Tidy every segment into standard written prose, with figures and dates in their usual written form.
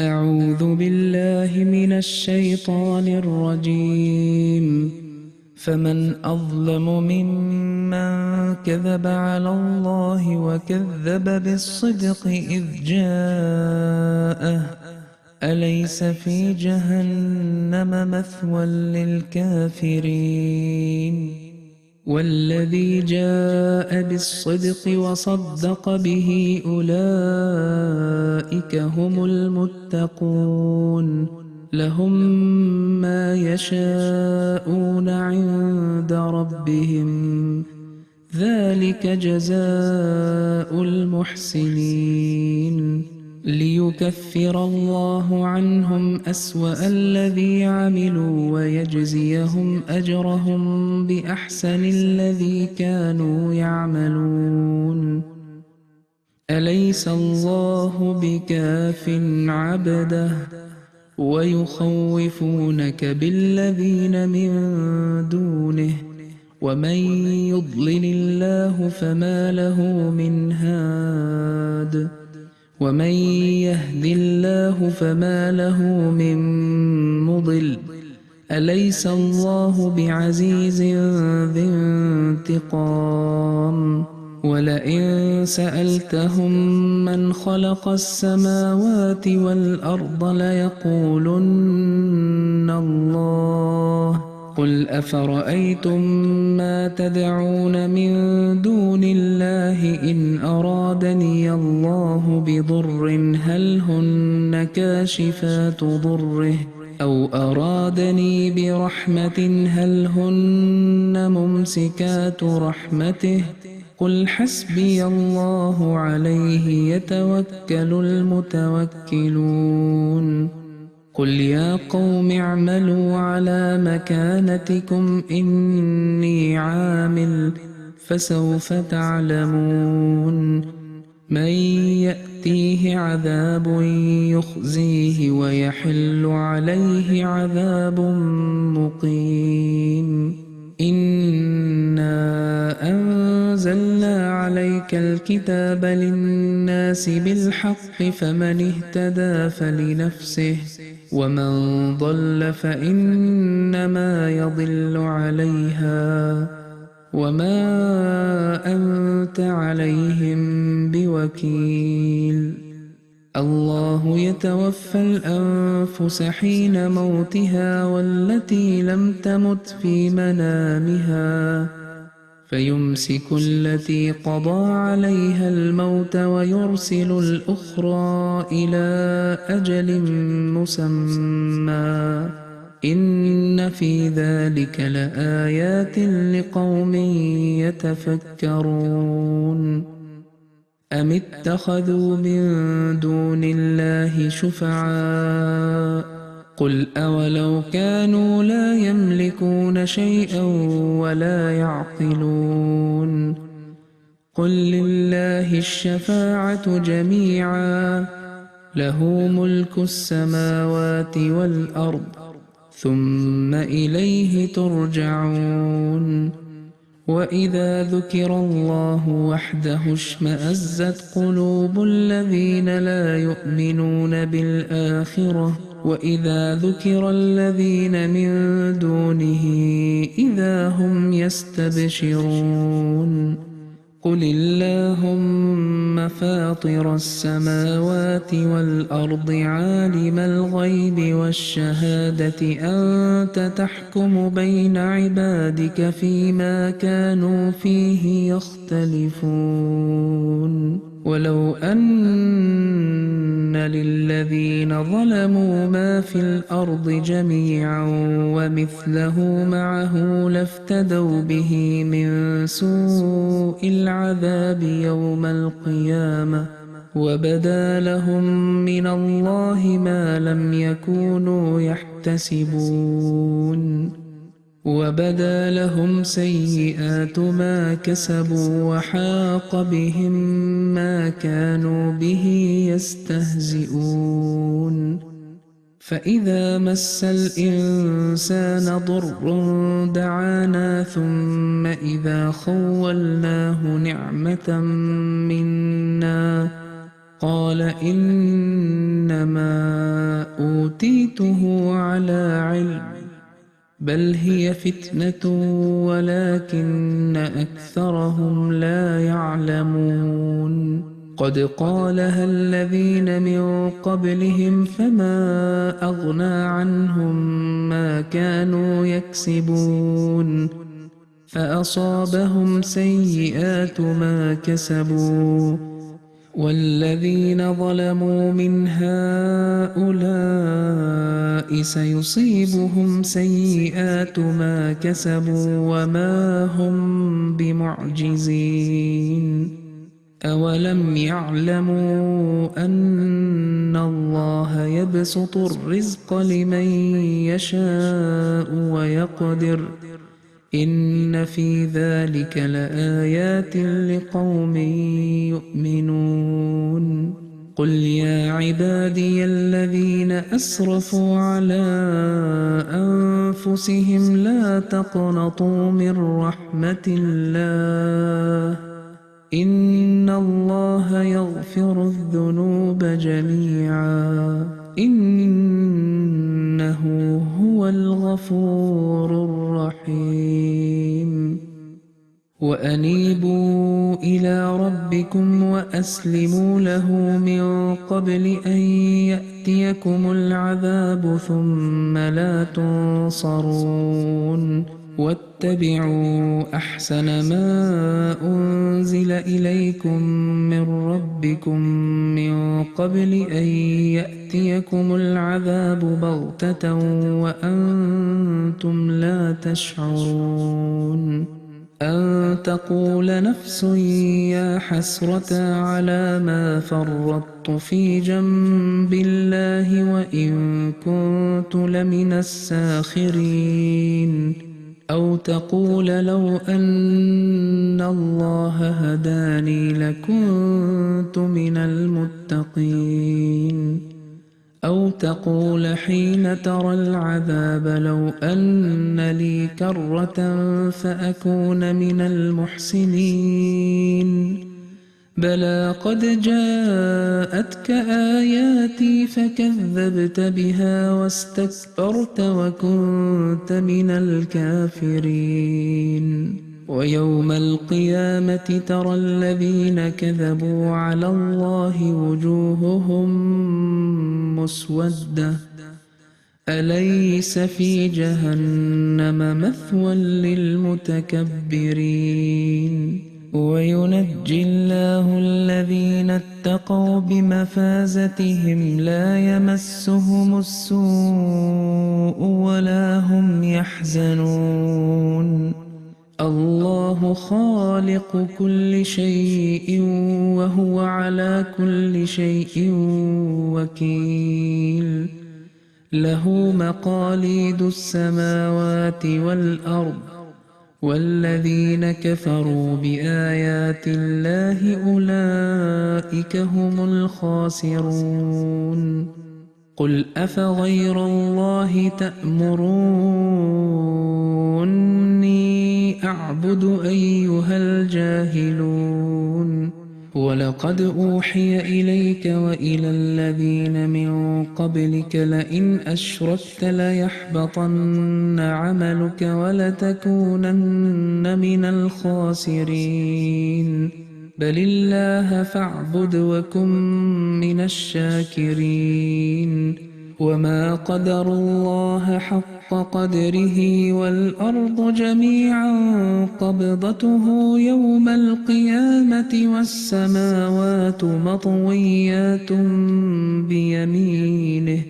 أعوذ بالله من الشيطان الرجيم. فمن أظلم ممن كذب على الله وكذب بالصدق إذ جاءه أليس في جهنم مثوى للكافرين والذي جاء بالصدق وصدق به أولئك هم المتقون لهم ما يشاءون عند ربهم ذلك جزاء المحسنين ليكفر الله عنهم أسوأ الذي عملوا ويجزيهم أجرهم بأحسن الذي كانوا يعملون أليس الله بكاف عبده ويخوفونك بالذين من دونه ومن يضلل الله فما له من هاد ومن يهد الله فما له من مضل أليس الله بعزيز ذي انتقام ولئن سألتهم من خلق السماوات والأرض ليقولن الله قل أفرأيتم ما تدعون من دون الله إن أرادني الله بضر هل هن كاشفات ضره أو أرادني برحمة هل هن ممسكات رحمته قل حسبي الله عليه يتوكل المتوكلون قل يا قوم اعملوا على مكانتكم إني عامل فسوف تعلمون من يأتيه عذاب يخزيه ويحل عليه عذاب مقيم إنا أنزلنا عليك الكتاب للناس بالحق فمن اهتدى فلنفسه ومن ضل فإنما يضل عليها وما أنت عليهم بوكيل الله يتوفى الأنفس حين موتها والتي لم تمت في منامها فيمسك التي قضى عليها الموت ويرسل الأخرى إلى أجل مسمى إن في ذلك لآيات لقوم يتفكرون أم اتخذوا من دون الله شفعاء قل أولو كانوا لا يملكون شيئا ولا يعقلون قل لله الشفاعة جميعا له ملك السماوات والأرض ثم إليه ترجعون وإذا ذكر الله وحده اشمأزت قلوب الذين لا يؤمنون بالآخرة وإذا ذكر الذين من دونه إذا هم يستبشرون قل اللهم فاطر السماوات والأرض عالم الغيب والشهادة أنت تحكم بين عبادك فيما كانوا فيه يختلفون ولو أن للذين ظلموا ما في الأرض جميعا ومثله معه لافتدوا به من سوء العذاب يوم القيامة وبدا لهم من الله ما لم يكونوا يحتسبون وبدا لهم سيئات ما كسبوا وحاق بهم ما كانوا به يستهزئون فإذا مس الإنسان ضر دعانا ثم إذا خولناه نعمة منا قال إنما إنما أوتيته على علم بل هي فتنة ولكن أكثرهم لا يعلمون قد قالها الذين من قبلهم فما أغنى عنهم ما كانوا يكسبون فأصابهم سيئات ما كسبوا والذين ظلموا من هؤلاء سيصيبهم سيئات ما كسبوا وما هم بمعجزين أولم يعلموا أن الله يبسط الرزق لمن يشاء ويقدر إن في ذلك لآيات لقوم يؤمنون قل يا عبادي الذين أسرفوا على أنفسهم لا تقنطوا من رحمة الله إن الله يغفر الذنوب جميعا إنه هو الغفور الرحيم وأنيبوا إلى ربكم وأسلموا له من قبل أن يأتيكم العذاب ثم لا تنصرون واتبعوا أحسن ما أنزل إليكم من ربكم من قبل أن يأتيكم العذاب بغتة وأنتم لا تشعرون أن تقول نفس يا حسرة على ما فرطت في جنب الله وإن كنت لمن الساخرين أو تقول لو أن الله هداني لكنت من المتقين أو تقول حين ترى العذاب لو أن لي كرة فأكون من المحسنين بلى قد جاءتك آياتي فكذبت بها واستكبرت وكنت من الكافرين ويوم القيامة ترى الذين كذبوا على الله وجوههم مسودة أليس في جهنم مثوى للمتكبرين وينجي الله الذين اتقوا بمفازتهم لا يمسهم السوء ولا هم يحزنون الله خالق كل شيء وهو على كل شيء وكيل له مقاليد السماوات والأرض والذين كفروا بآيات الله أولئك هم الخاسرون قل أفغير الله تأمروني أعبد أيها الجاهلون ولقد أوحي إليك وإلى الذين من قبلك لئن أشركت ليحبطن عملك ولتكونن من الخاسرين بل الله فاعبد وكن من الشاكرين وما قدروا الله حق قدره والأرض جميعا قبضته يوم القيامة والسماوات مطويات بيمينه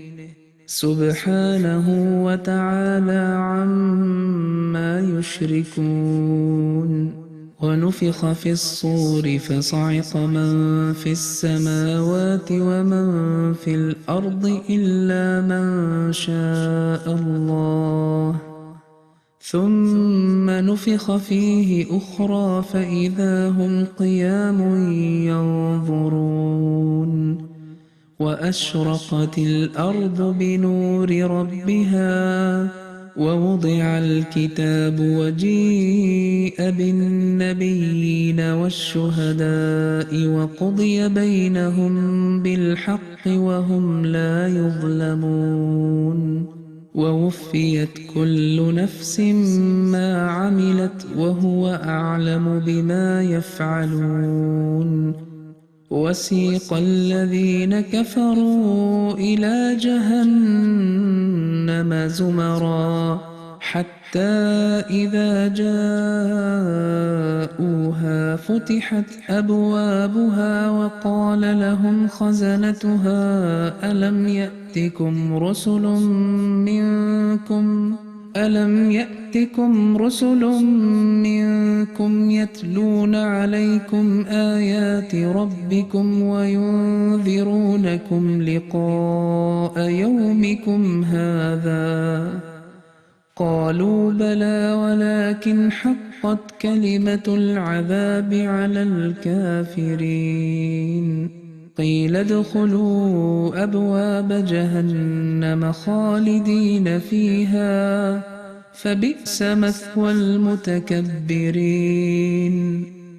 سبحانه وتعالى عما يشركون ونفخ في الصور فصعق من في السماوات ومن في الأرض إلا من شاء الله ثم نفخ فيه أخرى فإذا هم قيام ينظرون وأشرقت الأرض بنور ربها ووضع الكتاب وجيء بالنبيين والشهداء وقضي بينهم بالحق وهم لا يظلمون ووفيت كل نفس ما عملت وهو أعلم بما يفعلون وسيق الذين كفروا إلى جهنم زمرا حتى إذا جاءوها فتحت أبوابها وقال لهم خزنتها ألم يأتكم رسل منكم يتلون عليكم آيات ربكم وينذرونكم لقاء يومكم هذا قالوا بلى ولكن حقت كلمة العذاب على الكافرين قيل ادخلوا أبواب جهنم خالدين فيها فبئس مثوى المتكبرين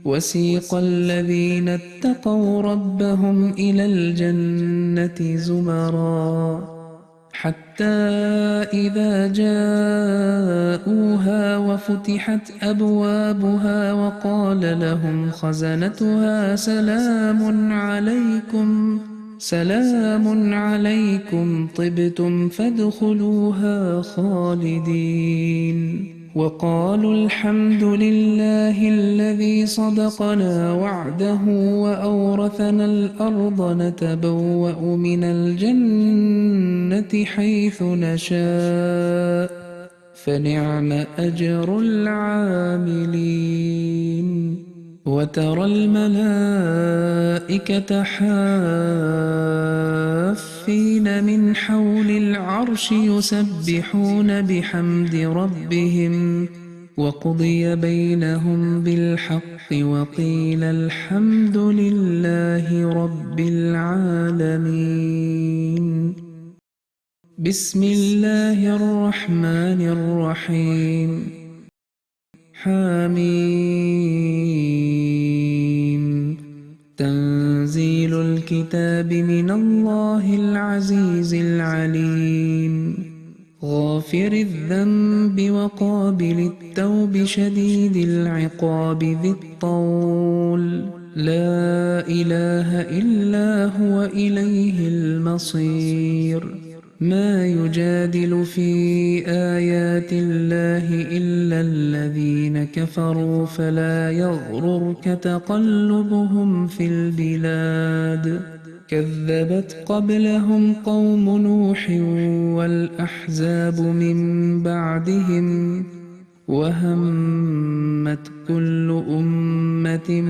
وسيق الذين اتقوا ربهم إلى الجنة زمرا حتى إذا جاءوها وفتحت أبوابها وقال لهم خزنتها سلام عليكم طبتم فادخلوها خالدين وقالوا الحمد لله الذي صدقنا وعده وأورثنا الأرض نتبوأ من الجنة حيث نشاء فنعم أجر العاملين وترى الملائكة حافين من حول العرش يسبحون بحمد ربهم وقضي بينهم بالحق وقيل الحمد لله رب العالمين بسم الله الرحمن الرحيم حميم تنزيل الكتاب من الله العزيز العليم غافر الذنب وقابل التوب شديد العقاب ذي الطول لا إله إلا هو إليه المصير ما يجادل في آيات الله إلا الذين كفروا فلا يغررك تقلبهم في البلاد كذبت قبلهم قوم نوح والأحزاب من بعدهم وهمت كل أمة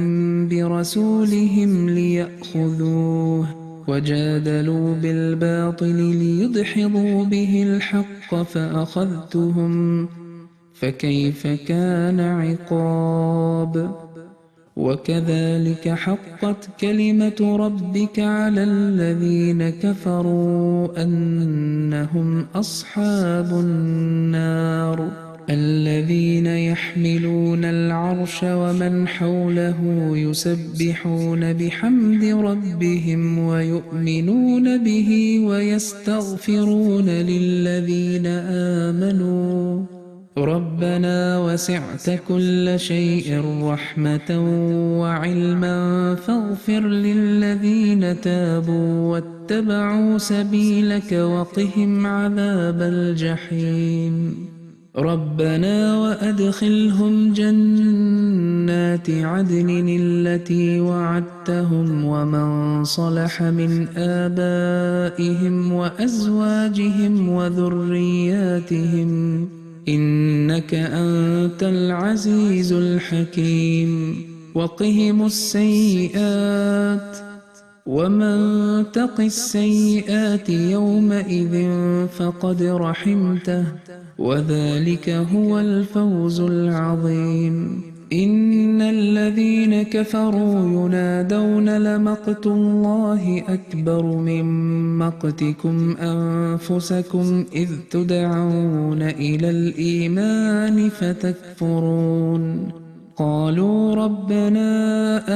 برسولهم ليأخذوه وجادلوا بالباطل ليدحضوا به الحق فأخذتهم فكيف كان عقاب وكذلك حقت كلمة ربك على الذين كفروا أنهم أصحاب النار الذين يحملون العرش ومن حوله يسبحون بحمد ربهم ويؤمنون به ويستغفرون للذين آمنوا ربنا وسعت كل شيء رحمة وعلما فاغفر للذين تابوا واتبعوا سبيلك وقهم عذاب الجحيم ربنا وأدخلهم جنات عدن التي وعدتهم ومن صلح من آبائهم وأزواجهم وذرياتهم إنك أنت العزيز الحكيم وقهم السيئات ومن تق السيئات يومئذ فقد رحمته وذلك هو الفوز العظيم إن الذين كفروا ينادون لمقت الله أكبر من مقتكم أنفسكم إذ تدعون إلى الإيمان فتكفرون قالوا ربنا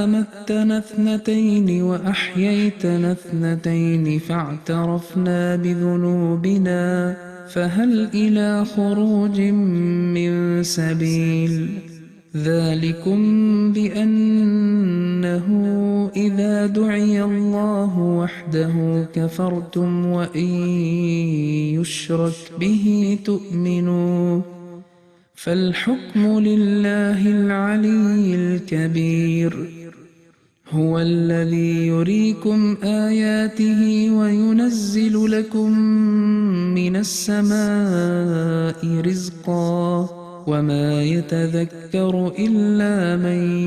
أمتنا اثنتين وأحييتنا اثنتين فاعترفنا بذنوبنا فهل إلى خروج من سبيل ذلكم بأنه إذا دعي الله وحده كفرتم وإن يشرك به تؤمنوا فالحكم لله العلي الكبير هو الذي يريكم آياته وينزل لكم من السماء رزقا وما يتذكر إلا من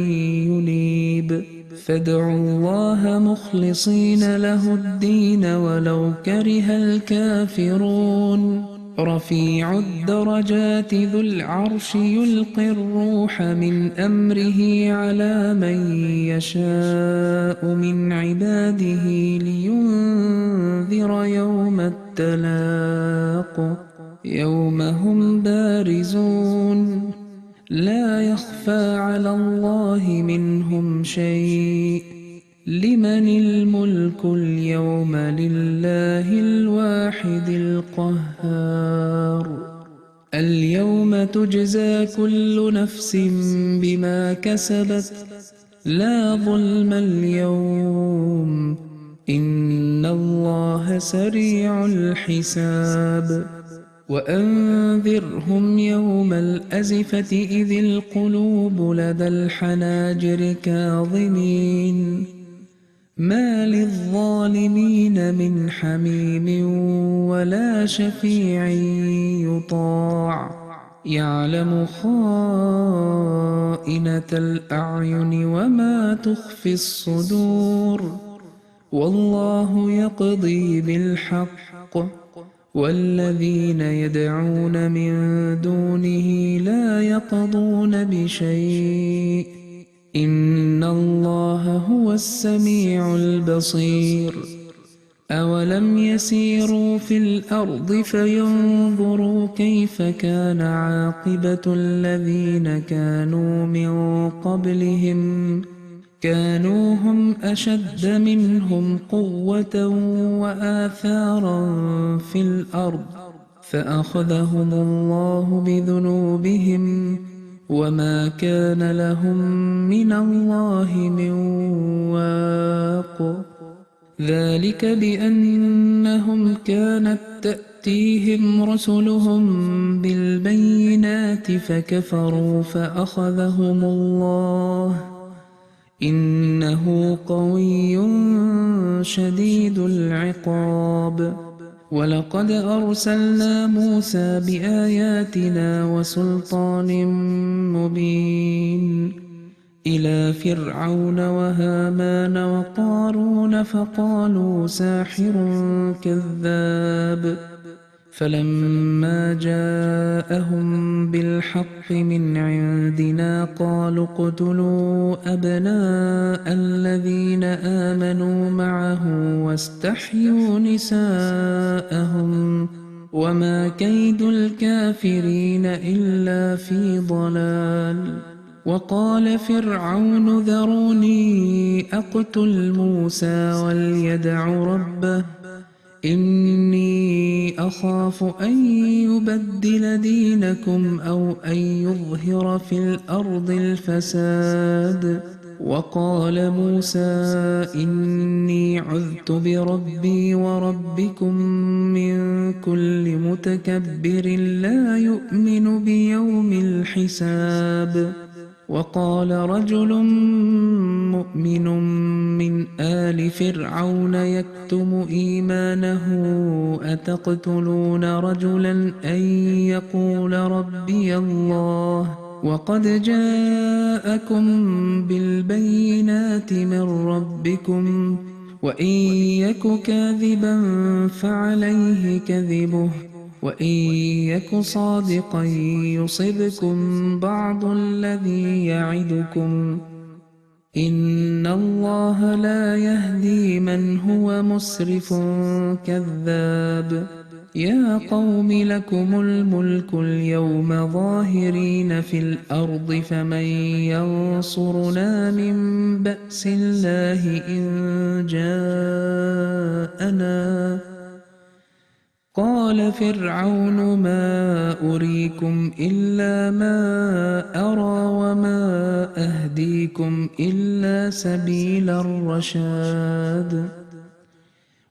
ينيب فادعوا الله مخلصين له الدين ولو كره الكافرون رفيع الدرجات ذو العرش يلقي الروح من أمره على من يشاء من عباده لينذر يوم التلاق يوم هم بارزون لا يخفى على الله منهم شيء لمن الملك اليوم لله الواحد القهار اليوم تجزى كل نفس بما كسبت لا ظلم اليوم إن الله سريع الحساب وأنذرهم يوم الأزفة إذ القلوب لدى الحناجر كاظمين ما للظالمين من حميم ولا شفيع يطاع يعلم خائنة الأعين وما تخفي الصدور والله يقضي بالحق والذين يدعون من دونه لا يقضون بشيء إن الله هو السميع البصير أولم يسيروا في الأرض فينظروا كيف كان عاقبة الذين كانوا من قبلهم كانوا هم أشد منهم قوة وآثارا في الأرض فأخذهم الله بذنوبهم وما كان لهم من الله من واق ذلك بأنهم كانت تأتيهم رسلهم بالبينات فكفروا فأخذهم الله إنه قوي شديد العقاب ولقد أرسلنا موسى بآياتنا وسلطان مبين إلى فرعون وهامان وقارون فقالوا ساحر كذاب فلما جاءهم بالحق من عندنا قالوا اقتلوا أبناء الذين آمنوا معه واستحيوا نساءهم وما كيد الكافرين إلا في ضلال وقال فرعون ذروني أقتل موسى وليدع ربه إني أخاف أن يبدل دينكم أو أن يظهر في الأرض الفساد وقال موسى إني عذت بربي وربكم من كل متكبر لا يؤمن بيوم الحساب وقال رجل مؤمن من آل فرعون يكتم إيمانه أتقتلون رجلا أن يقول ربي الله وقد جاءكم بالبينات من ربكم وإن يك كاذبا فعليه كذبه وإن يك صادقا يصبكم بعض الذي يعدكم إن الله لا يهدي من هو مسرف كذاب يا قوم لكم الملك اليوم ظاهرين في الأرض فمن ينصرنا من بأس الله إن جاءنا قال فرعون ما أريكم إلا ما أرى وما أهديكم إلا سبيل الرشاد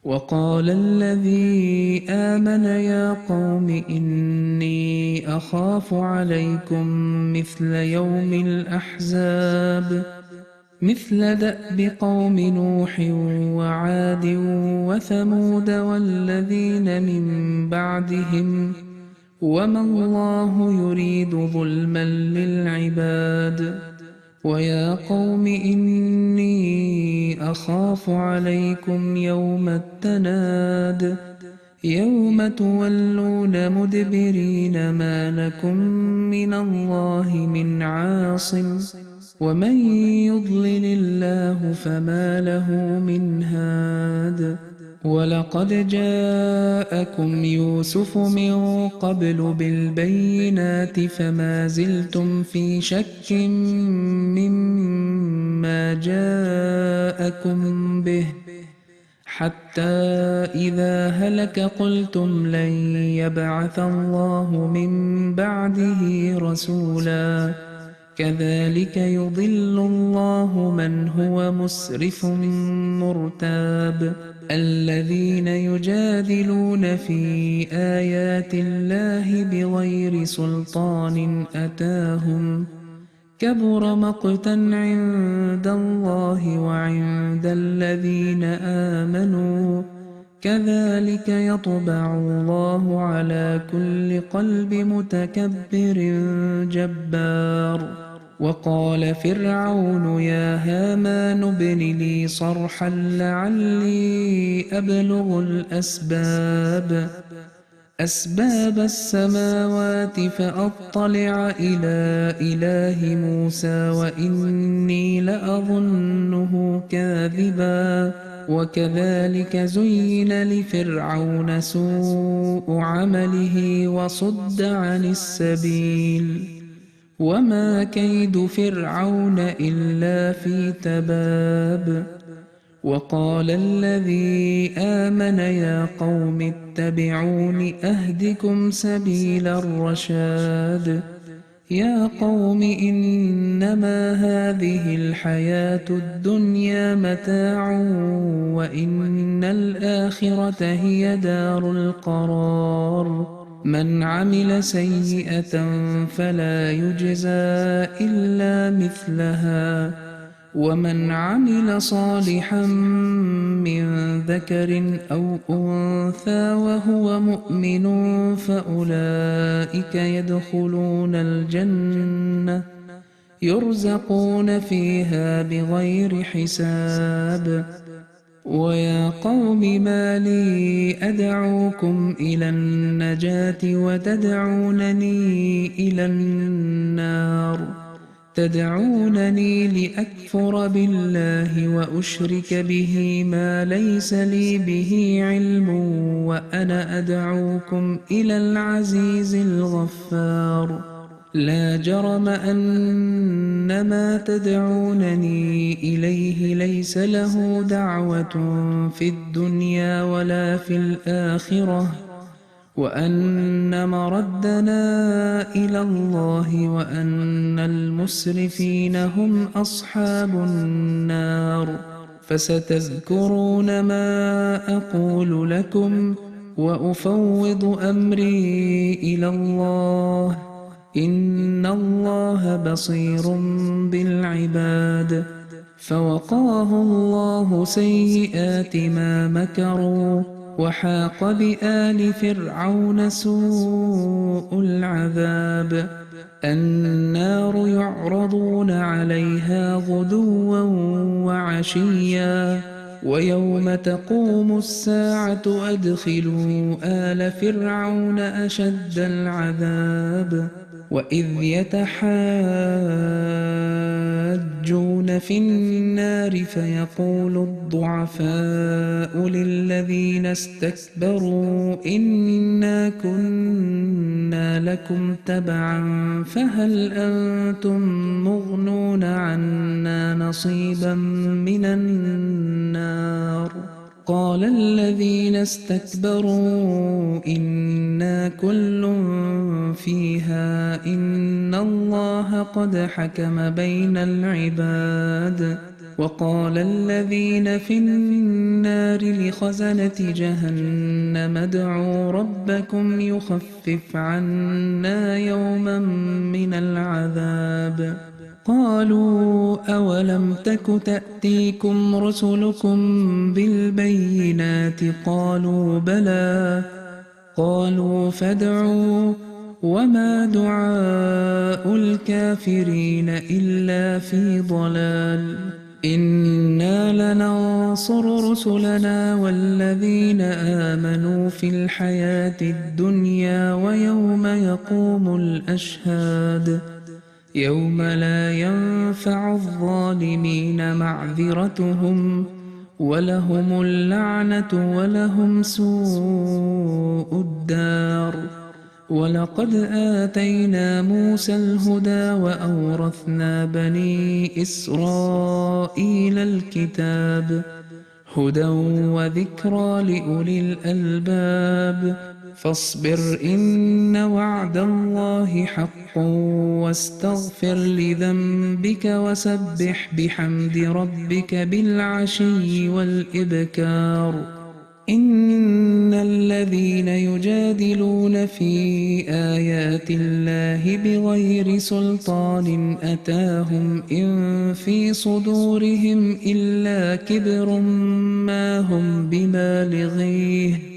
وقال الذي آمن يا قوم إني أخاف عليكم مثل يوم الأحزاب مثل دأب قوم نوح وعاد وثمود والذين من بعدهم وما الله يريد ظلما للعباد ويا قوم إني أخاف عليكم يوم التناد يوم تولون مدبرين ما لكم من الله من عاصم ومن يضلل الله فما له من هاد ولقد جاءكم يوسف من قبل بالبينات فما زلتم في شك مما جاءكم به حتى إذا هلك قلتم لن يبعث الله من بعده رسولا كذلك يضل الله من هو مسرف مرتاب الذين يجادلون في آيات الله بغير سلطان أتاهم كبر مقتا عند الله وعند الذين آمنوا كذلك يطبع الله على كل قلب متكبر جبار وقال فرعون يا هامان ابن لي صرحا لعلي أبلغ أسباب السماوات فأطلع إلى إله موسى وإني لأظنه كاذبا وكذلك زين لفرعون سوء عمله وصد عن السبيل وما كيد فرعون إلا في تباب وقال الذي آمن يا قوم اتبعون أهدكم سبيل الرشاد يا قوم إنما هذه الحياة الدنيا متاع وإن الآخرة هي دار القرار من عمل سيئة فلا يجزى إلا مثلها ومن عمل صالحا من ذكر أو أنثى وهو مؤمن فأولئك يدخلون الجنة يرزقون فيها بغير حساب ويا قوم ما لي أدعوكم إلى النجاة وتدعونني إلى النار تدعونني لأكفر بالله وأشرك به ما ليس لي به علم وأنا أدعوكم إلى العزيز الغفار لا جرم أن ما تدعونني إليه ليس له دعوة في الدنيا ولا في الآخرة وأن مردنا إلى الله وأن المسرفين هم أصحاب النار فستذكرون ما أقول لكم وأفوض أمري إلى الله إن الله بصير بالعباد فوقاه الله سيئات ما مكروا وحاق بآل فرعون سوء العذاب النار يعرضون عليها غدوا وعشيا ويوم تقوم الساعة أدخلوا آل فرعون أشد العذاب وإذ يتحاجون في النار فيقول الضعفاء للذين استكبروا إنا كنا لكم تبعا فهل أنتم مغنون عنا نصيبا من النار قال الذين استكبروا إنا كل فيها إن الله قد حكم بين العباد وقال الذين في النار لخزنة جهنم ادعوا ربكم يخفف عنا يوما من العذاب قالوا أولم تك تأتيكم رسلكم بالبينات قالوا بلى قالوا فادعوا وما دعاء الكافرين إلا في ضلال إنا لننصر رسلنا والذين آمنوا في الحياة الدنيا ويوم يقوم الأشهاد يوم لا ينفع الظالمين معذرتهم ولهم اللعنة ولهم سوء الدار ولقد آتينا موسى الهدى وأورثنا بني إسرائيل الكتاب هدى وذكرى لأولي الألباب فاصبر إن وعد الله حق واستغفر لذنبك وسبح بحمد ربك بالعشي والإبكار إن الذين يجادلون في آيات الله بغير سلطان أتاهم إن في صدورهم إلا كبر ما هم ببالغيه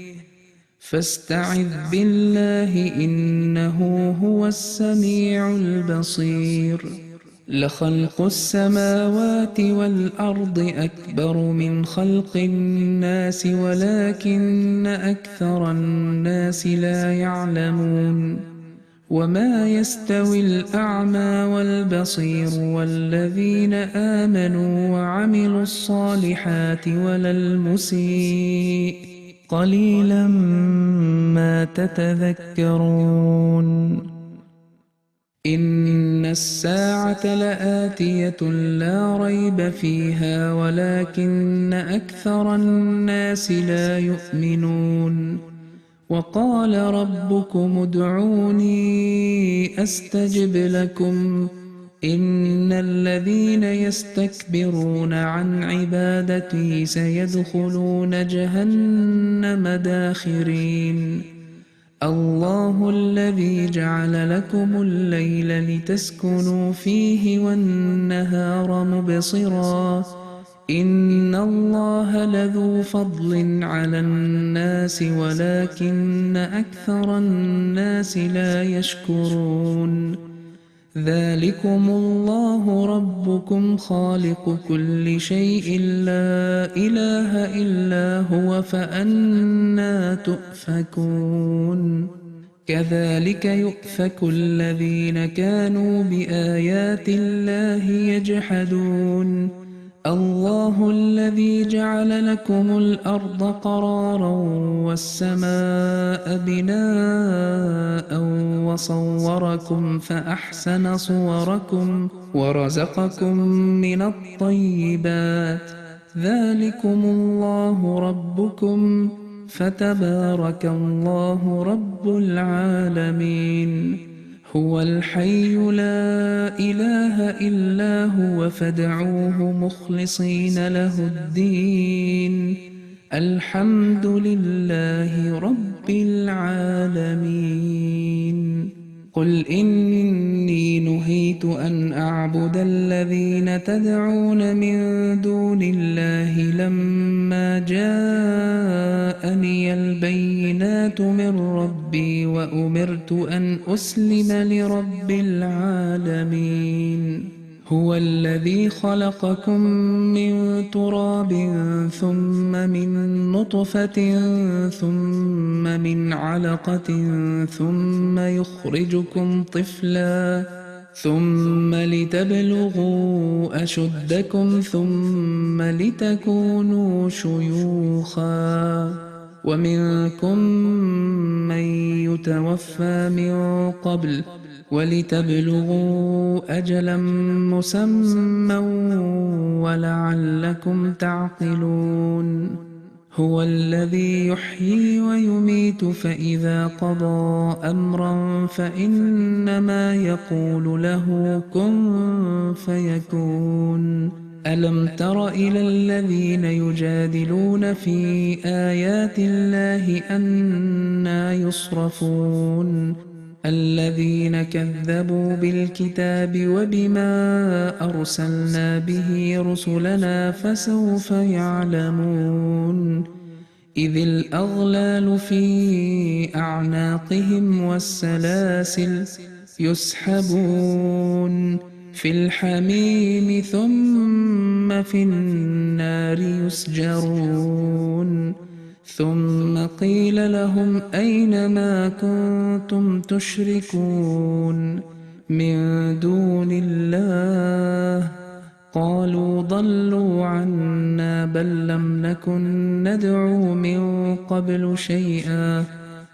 فاستعذ بالله إنه هو السميع البصير لخلق السماوات والأرض أكبر من خلق الناس ولكن أكثر الناس لا يعلمون وما يستوي الأعمى والبصير والذين آمنوا وعملوا الصالحات ولا المسيء قليلا ما تتذكرون إن الساعة لآتية لا ريب فيها ولكن أكثر الناس لا يؤمنون وقال ربكم ادعوني أستجب لكم إن الذين يستكبرون عن عبادتي سيدخلون جهنم داخرين الله الذي جعل لكم الليل لتسكنوا فيه والنهار مبصرا إن الله لذو فضل على الناس ولكن أكثر الناس لا يشكرون ذلكم الله ربكم خالق كل شيء لا إله إلا هو فأنى تؤفكون كذلك يؤفك الذين كانوا بآيات الله يجحدون الله الذي جعل لكم الأرض قرارا والسماء بناء وصوركم فأحسن صوركم ورزقكم من الطيبات ذلكم الله ربكم فتبارك الله رب العالمين هو الحي لا إله إلا هو فادعوه مخلصين له الدين الحمد لله رب العالمين قل إني نهيت أن أعبد الذين تدعون من دون الله لما جاءني البينات من ربي وأمرت أن أسلم لرب العالمين هو الذي خلقكم من تراب ثم من نطفة ثم من علقة ثم يخرجكم طفلا ثم لتبلغوا أشدكم ثم لتكونوا شيوخا ومنكم من يتوفى من قبل ولتبلغوا أجلا مسمى ولعلكم تعقلون هو الذي يحيي ويميت فإذا قضى أمرا فإنما يقول له كن فيكون ألم تر إلى الذين يجادلون في آيات الله أنى يصرفون الذين كذبوا بالكتاب وبما أرسلنا به رسلنا فسوف يعلمون إذ الأغلال في أعناقهم والسلاسل يسحبون في الحميم ثم في النار يسجرون ثم قيل لهم أين ما كنتم تشركون من دون الله قالوا ضلوا عنا بل لم نكن ندعو من قبل شيئا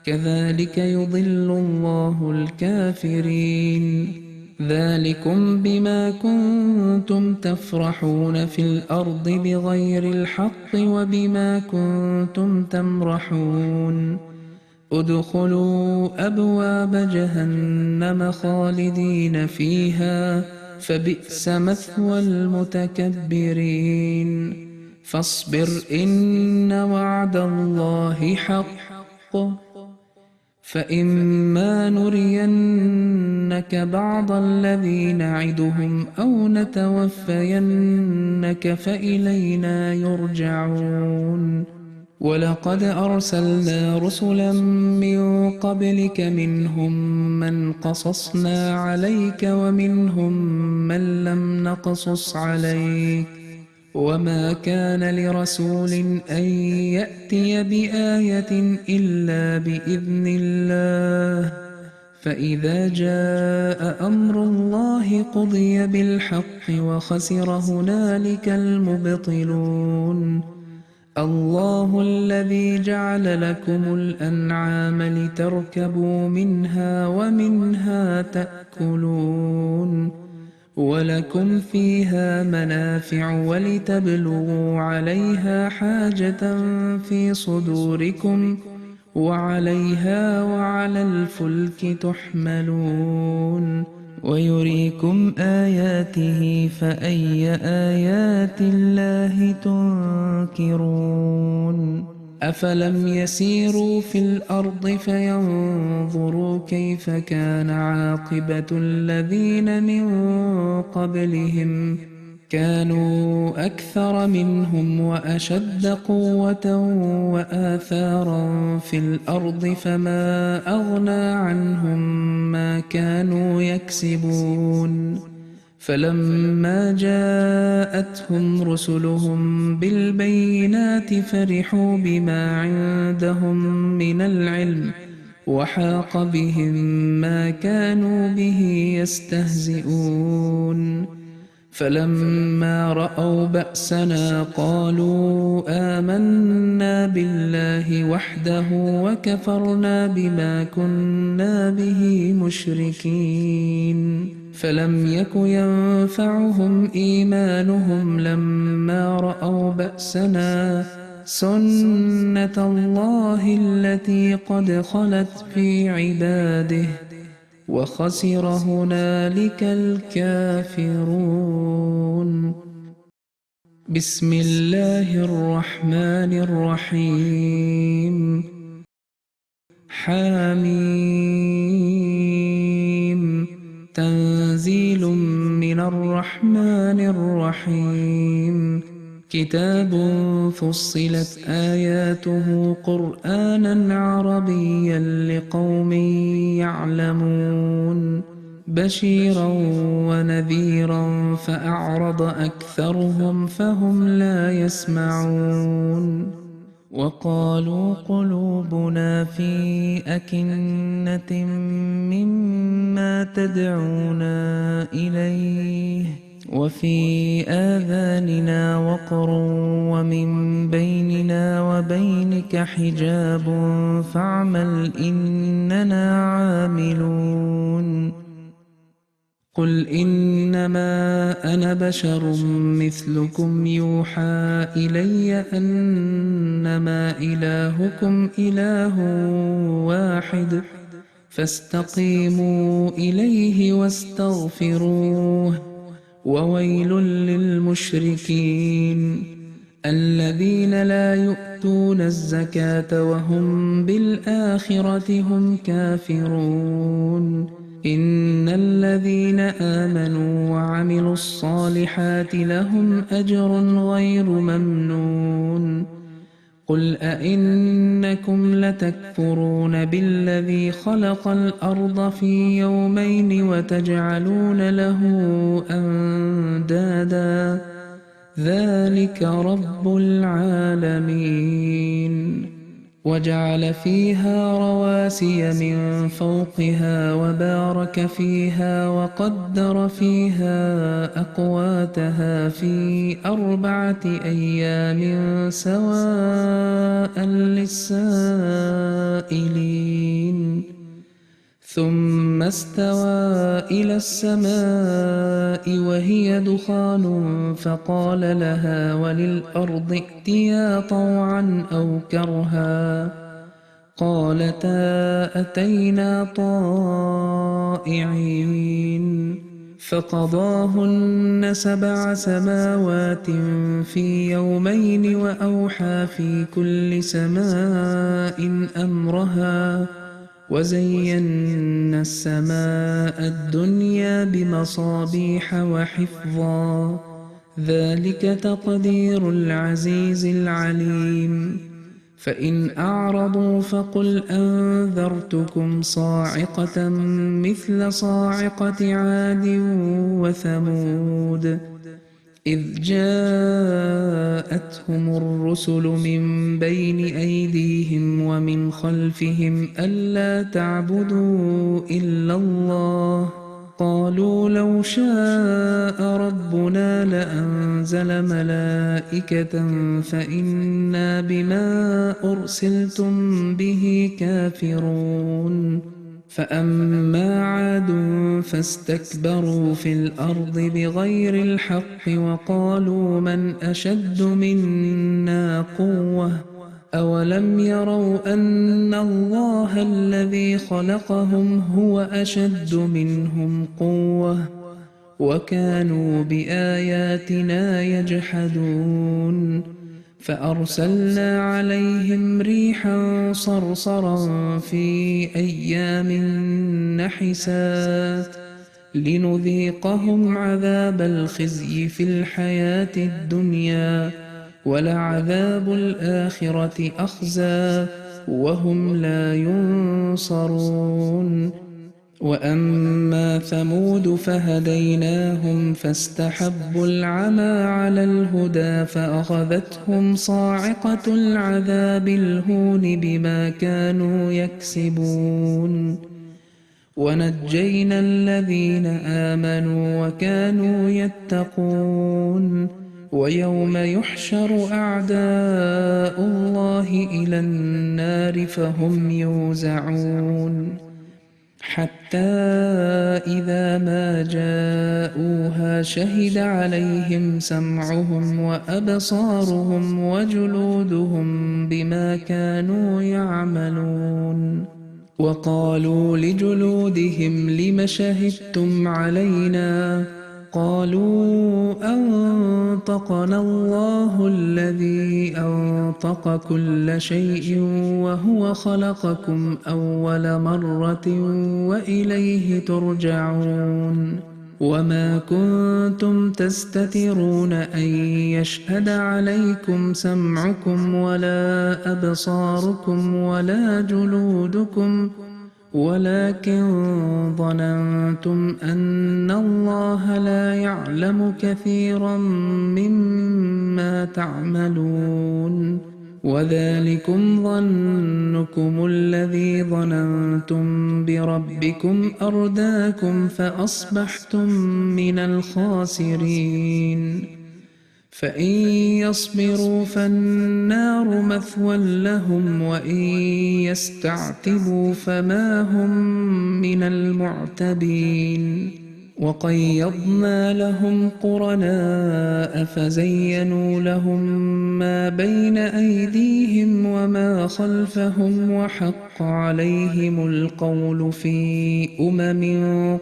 كذلك يضل الله الكافرين ذلكم بما كنتم تفرحون في الأرض بغير الحق وبما كنتم تمرحون ادخلوا أبواب جهنم خالدين فيها فبئس مثوى المتكبرين فاصبر إن وعد الله حق فإما نرينك بعض الذي نعدهم أو نتوفينك فإلينا يرجعون ولقد أرسلنا رسلا من قبلك منهم من قصصنا عليك ومنهم من لم نقصص عليك وما كان لرسول أن يأتي بآية إلا بإذن الله فإذا جاء أمر الله قضي بالحق وخسر هنالك المبطلون الله الذي جعل لكم الأنعام لتركبوا منها ومنها تأكلون ولكم فيها منافع ولتبلغوا عليها حاجة في صدوركم وعليها وعلى الفلك تحملون ويريكم آياته فأي آيات الله تنكرون أفلم يسيروا في الأرض فينظروا كيف كان عاقبة الذين من قبلهم كانوا أكثر منهم وأشد قوة وآثارا في الأرض فما أغنى عنهم ما كانوا يكسبون فلما جاءتهم رسلهم بالبينات فرحوا بما عندهم من العلم وحاق بهم ما كانوا به يستهزئون فلما رأوا بأسنا قالوا آمنا بالله وحده وكفرنا بما كنا به مشركين فلم يك ينفعهم إيمانهم لما رأوا بأسنا سنة الله التي قد خلت في عباده وخسر هنالك الكافرون بسم الله الرحمن الرحيم حميم تنزيل من الرحمن الرحيم كتاب فصلت آياته قرآنا عربيا لقوم يعلمون بشيرا ونذيرا فأعرض أكثرهم فهم لا يسمعون وقالوا قلوبنا في أكنة مما تدعونا إليه وفي آذاننا وقر ومن بيننا وبينك حجاب فاعمل إننا عاملون قل إنما أنا بشر مثلكم يوحى إلي أنما إلهكم إله واحد فاستقيموا إليه واستغفروه وويل للمشركين الذين لا يؤتون الزكاة وهم بالآخرة هم كافرون إن الذين آمنوا وعملوا الصالحات لهم أجر غير ممنون قل أئنكم لتكفرون بالذي خلق الأرض في يومين وتجعلون له أندادا ذلك رب العالمين وجعل فيها رواسي من فوقها وبارك فيها وقدر فيها أقواتها في 4 أيام سواء للسائلين ثم استوى إلى السماء وهي دخان فقال لها وللأرض ائتيا طوعا أو كرها قالتا أتينا طائعين فقضاهن 7 سماوات في يومين وأوحى في كل سماء أمرها وزينا السماء الدنيا بمصابيح وحفظا ذلك تقدير العزيز العليم فإن أعرضوا فقل أنذرتكم صاعقة مثل صاعقة عاد وثمود إذ جاءتهم الرسل من بين أيديهم ومن خلفهم ألا تعبدوا إلا الله قالوا لو شاء ربنا لأنزل ملائكة فإنا بما أرسلتم به كافرون فأما عاد فاستكبروا في الأرض بغير الحق وقالوا من أشد منا قوة أولم يروا أن الله الذي خلقهم هو أشد منهم قوة وكانوا بآياتنا يجحدون فأرسلنا عليهم ريحا صرصرا في أيام نحسات لنذيقهم عذاب الخزي في الحياة الدنيا ولعذاب الآخرة أخزى وهم لا ينصرون وأما ثمود فهديناهم فاستحبوا العمى على الهدى فأخذتهم صاعقة العذاب الهون بما كانوا يكسبون ونجينا الذين آمنوا وكانوا يتقون ويوم يحشر أعداء الله إلى النار فهم يوزعون حتى إذا ما جاءوها شهد عليهم سمعهم وأبصارهم وجلودهم بما كانوا يعملون وقالوا لجلودهم لم شهدتم علينا قالوا أنطقنا الله الذي أنطق كل شيء وهو خلقكم أول مرة وإليه ترجعون وما كنتم تستترون أن يشهد عليكم سمعكم ولا أبصاركم ولا جلودكم ولكن ظننتم أن الله لا يعلم كثيرا مما تعملون وذلكم ظنكم الذي ظننتم بربكم أرداكم فأصبحتم من الخاسرين فإن يصبروا فالنار مثوى لهم وإن يستعتبوا فما هم من المعتبين وقيضنا لهم قرناء فزينوا لهم ما بين أيديهم وما خلفهم وحق عليهم القول في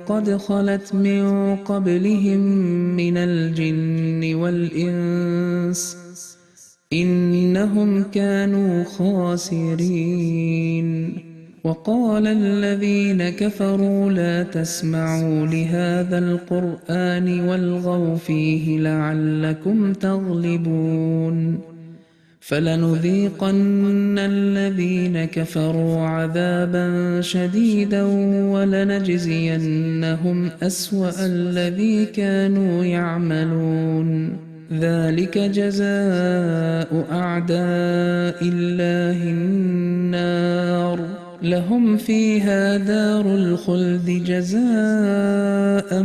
قد خلت من قبلهم من الجن والإنس إنهم كانوا خاسرين وقال الذين كفروا لا تسمعوا لهذا القرآن والغوا فيه لعلكم تغلبون فلنذيقن الذين كفروا عذابا شديدا ولنجزينهم أسوأ الذي كانوا يعملون ذلك جزاء أعداء الله النار لهم فيها دار الخلد جزاء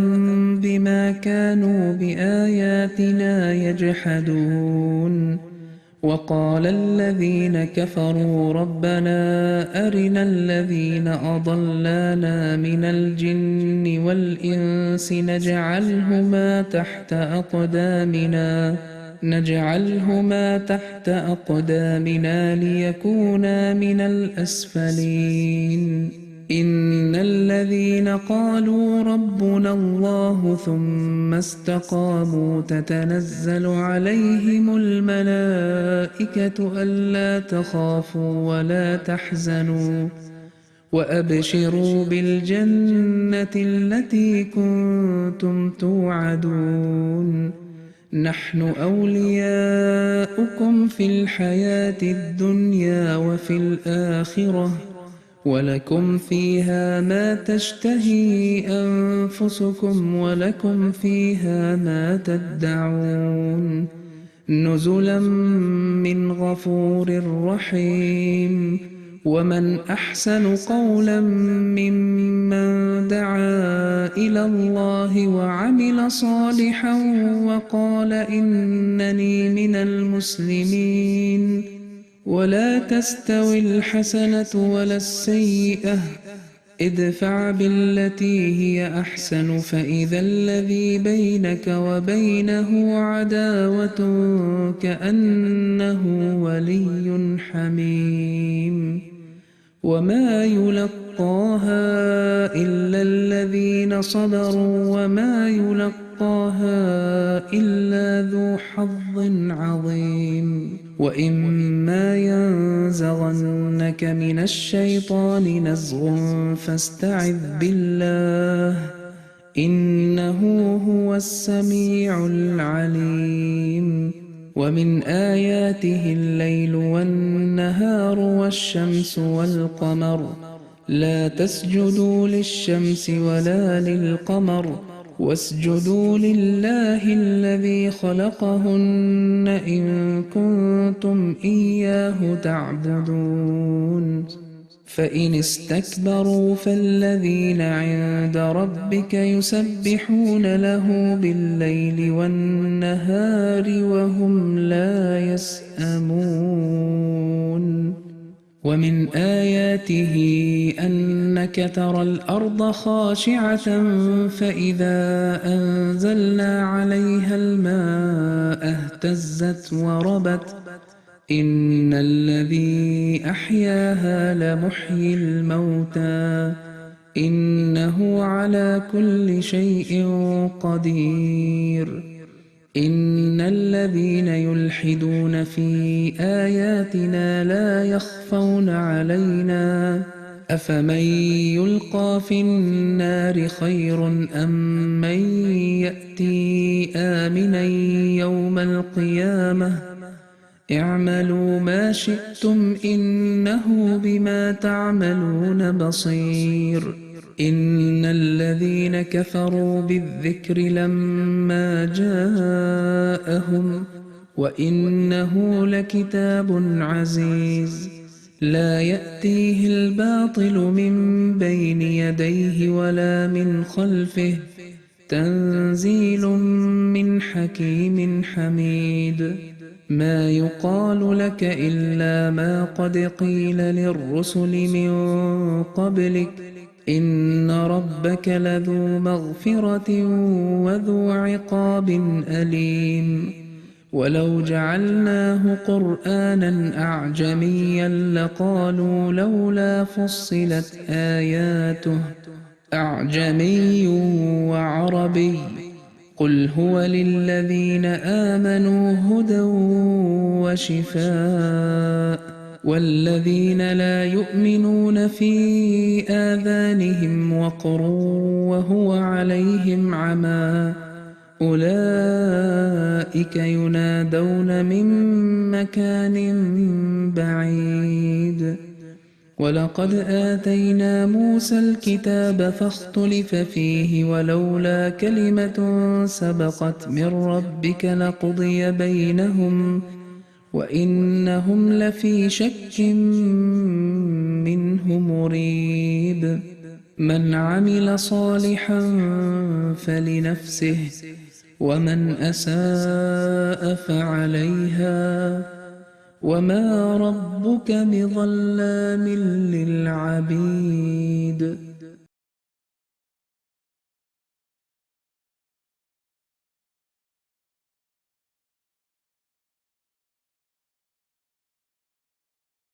بما كانوا بآياتنا يجحدون وقال الذين كفروا ربنا أرنا الذين أضلانا من الجن والإنس نجعلهما تحت أقدامنا ليكونا من الأسفلين إن الذين قالوا ربنا الله ثم استقاموا تتنزل عليهم الملائكة ألا تخافوا ولا تحزنوا وأبشروا بالجنة التي كنتم توعدون نحن أولياؤكم في الحياة الدنيا وفي الآخرة ولكم فيها ما تشتهي أنفسكم ولكم فيها ما تدعون نزلا من غفور رحيم ومن أحسن قولا ممن دعا إلى الله وعمل صالحا وقال إنني من المسلمين ولا تستوي الحسنة ولا السيئة ادفع بالتي هي أحسن فإذا الذي بينك وبينه عداوة كأنه ولي حميم وما يلقاها إلا الذين صبروا وما يلقاها إلا ذو حظ عظيم وإما ينزغنك من الشيطان نزغ فاستعذ بالله إنه هو السميع العليم ومن آياته الليل والنهار والشمس والقمر لا تسجدوا للشمس ولا للقمر واسجدوا لله الذي خلقهن إن كنتم إياه تعبدون فإن استكبروا فالذين عند ربك يسبحون له بالليل والنهار وهم لا يسأمون ومن آياته أنك ترى الأرض خاشعة فإذا أنزلنا عليها الماء اهتزت وربت إن الذي أحياها لمحيي الموتى إنه على كل شيء قدير إن الذين يلحدون في آياتنا لا يخفون علينا أفمن يلقى في النار خير أم من يأتي آمنا يوم القيامة اعملوا ما شئتم إنه بما تعملون بصير. إن الذين كفروا بالذكر لما جاءهم وإنه لكتاب عزيز لا يأتيه الباطل من بين يديه ولا من خلفه تنزيل من حكيم حميد. ما يقال لك إلا ما قد قيل للرسل من قبلك إن ربك لذو مغفرة وذو عقاب أليم. ولو جعلناه قرآنا أعجميا لقالوا لولا فصلت آياته أعجمي وعربي قل هو للذين آمنوا هدى وشفاء والذين لا يؤمنون في آذانهم وقر وهو عليهم عمى أولئك ينادون من مكان بعيد. ولقد آتينا موسى الكتاب فاختلف فيه ولولا كلمة سبقت من ربك لقضي بينهم وإنهم لفي شك منه مريب. من عمل صالحا فلنفسه ومن أساء فعليها وما ربك بظلام للعبيد.